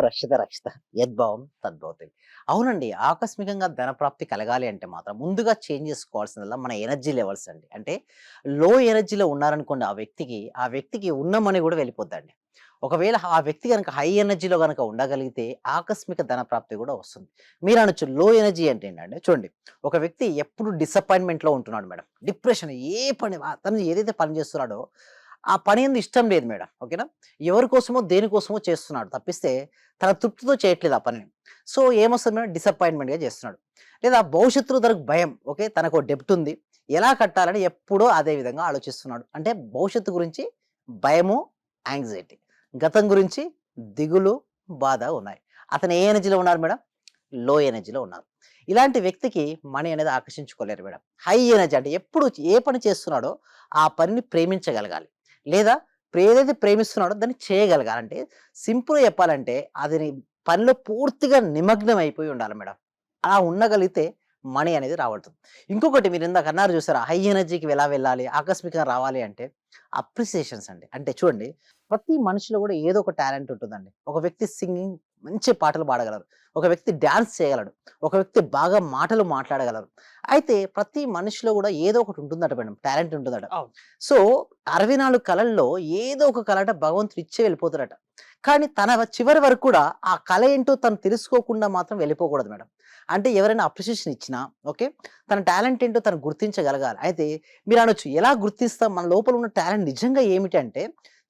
రక్షిత రక్షిత యద్భావం తద్భవతి. అవునండి. ఆకస్మికంగా ధనప్రాప్తి కలగాలి అంటే మాత్రం ముందుగా చేంజ్ చేసుకోవాల్సిందల్లా మన ఎనర్జీ లెవెల్స్ అండి. అంటే లో ఎనర్జీలో ఉన్నారనుకోండి ఆ వ్యక్తికి ఉన్న మనీ గూడా వెళ్ళిపోద్దండి. ఒకవేళ ఆ వ్యక్తి గనక హై ఎనర్జీలో గనక ఉండగలిగితే ఆకస్మిక ధనప్రాప్తి గూడా వస్తుంది. మీరనొచ్చు లో ఎనర్జీ అంటే ఏంటంటే చూడండి, ఒక వ్యక్తి ఎప్పుడు డిసప్పాయింట్‌మెంట్‌లో ఉంటున్నాడు మేడం. డిప్రెషన్ ఏ పని తను ఏదైతే పని చేస్తున్నాడో ఆ పని ఎందు ఇష్టం లేదు మేడం. ఓకేనా? ఎవరి కోసమో, దేనికోసమో చేస్తున్నాడు తప్పిస్తే తన తృప్తితో చేయట్లేదు ఆ పనిని. సో, ఏమొస్తది మేడం డిసప్పాయింట్‌మెంట్‌గా చేస్తున్నాడు. లేదా భవిష్యత్తులో తనకు భయం. ఓకే. తనకో డెబ్ట్ ఉంది. ఎలా కట్టాలని ఎప్పుడూ అదే విధంగా ఆలోచిస్తున్నాడు. అంటే భవిష్యత్తు గురించి భయము, యాంగ్జైటీ. గతం గురించి దిగులు, బాధ ఉన్నాయి. అతను ఏ ఎనర్జీలో ఉన్నారు మేడం? లో ఎనర్జీలో ఉన్నారు. ఇలాంటి వ్యక్తికి మనీ అనేది ఆకర్షించుకోలేరు మేడం. హై ఎనర్జీ అంటే ఎప్పుడు ఏ పని చేస్తున్నాడో ఆ పనిని ప్రేమించగలగాలి. లేదా ఏదైతే ప్రేమిస్తున్నాడో దాన్ని చేయగలగాలి. అంటే సింపుల్‌గా చెప్పాలంటే అది పనిలో పూర్తిగా నిమగ్నం అయిపోయి ఉండాలి మేడం. అలా ఉండగలిగితే మనీ అనేది రాబడుతుంది. ఇంకొకటి మీరు ఇందాక అన్నారు చూసారా? హై ఎనర్జీకి ఎలా వెళ్ళాలి? ఆకస్మికంగా రావాలి అంటే అప్రిసియేషన్స్ అండి. అంటే చూడండి, ప్రతి మనిషిలో కూడా ఏదో ఒక టాలెంట్ ఉంటుందండి. ఒక వ్యక్తి సింగింగ్ మంచి పాటలు పాడగలరు. ఒక వ్యక్తి డాన్స్ చేయగలడు. ఒక వ్యక్తి బాగా మాటలు మాట్లాడగలరు. అయితే ప్రతి మనిషిలో కూడా ఏదో ఒకటి ఉంటుందట మేడం. టాలెంట్ ఉంటుందట. అవును. సో, 64 కళల్లో ఏదో ఒక కళట భగవంతుడు ఇచ్చే వెళ్ళిపోతాడట. కానీ తన చివరి వరకు కూడా ఆ కళ ఏంటో తను తెలుసుకోకుండా మాత్రం వెళ్ళిపోకూడదు మేడం. అంటే ఎవరైనా అప్రిషియేషన్ ఇచ్చినా ఓకే. తన టాలెంట్ ఏంటో తను గుర్తించగలగాలి. అయితే మీరనొచ్చు ఎలా గుర్తిస్తాం మన లోపల ఉన్న టాలెంట్ నిజంగా ఏమిటంటే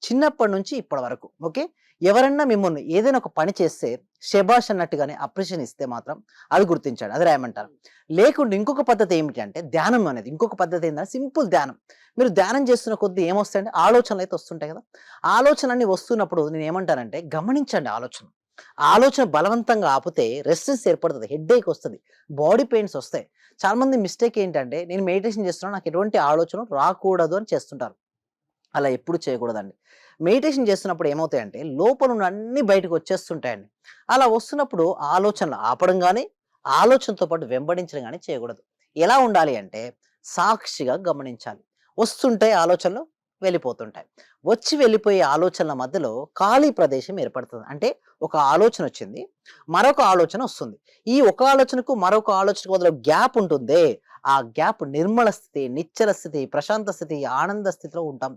చిన్నప్పటి నుంచి ఇప్పటి వరకు ఓకే. ఎవరన్నా మిమ్మల్ని ఏదైనా ఒక పని చేస్తే శభాష్ అన్నట్టుగానే అప్రిషియేషన్ ఇస్తే మాత్రం అది గుర్తించండి. అది రాయమంటారు. లేకుంటే ఇంకొక పద్ధతి ఏమిటి అంటే ధ్యానం అనేది. ఇంకొక పద్ధతి ఏంటంటే సింపుల్ ధ్యానం. మీరు ధ్యానం చేస్తున్న కొద్దీ ఏమొస్తాయంటే ఆలోచనలయితే వస్తుంటాయి కదా! ఆలోచనలన్నీ వస్తున్నప్పుడు నేనేమంటానంటే గమనించండి ఆలోచన. ఆలోచన బలవంతంగా ఆపితే రెస్ట్‌లెస్ ఏర్పడుతది. హెడ్‌ఏక్ వస్తది. బాడీ పెయిన్స్ వస్తాయి. చాలామంది మిస్టేక్ ఏంటంటే నేను మెడిటేషన్ చేస్తున్నాను. నాకు ఎటువంటి ఆలోచన రాకూడదు అని చేస్తుంటారు. అలా ఎప్పుడు చేయకూడదండి. మెడిటేషన్ చేస్తున్నప్పుడు ఏమవుతాయంటే లోపలున్న అన్నీ బయటకొచ్చేస్తుంటాయండి. అలా వస్తున్నప్పుడు ఆలోచనలు ఆపడం గాని, ఆలోచనతో పాటు వెంబడించడం గాని చేయకూడదు. ఎలా ఉండాలి అంటే సాక్షిగా గమనించాలి. వస్తుంటాయి ఆలోచనలు, వెళ్ళిపోతుంటాయి. వచ్చి వెళ్ళిపోయే ఆలోచనల మధ్యలో ఖాళీ ప్రదేశం ఏర్పడుతుంది. అంటే ఒక ఆలోచనొచ్చింది. మరొక ఆలోచన వస్తుంది. ఈ ఒక ఆలోచనకు మరొక ఆలోచనకు మధ్యలో గ్యాప్ ఉంటుందే, ఆ గ్యాప్ నిర్మల స్థితి, నిశ్చల స్థితి, ప్రశాంత స్థితి, ఆనంద స్థితిలో ఉంటాం.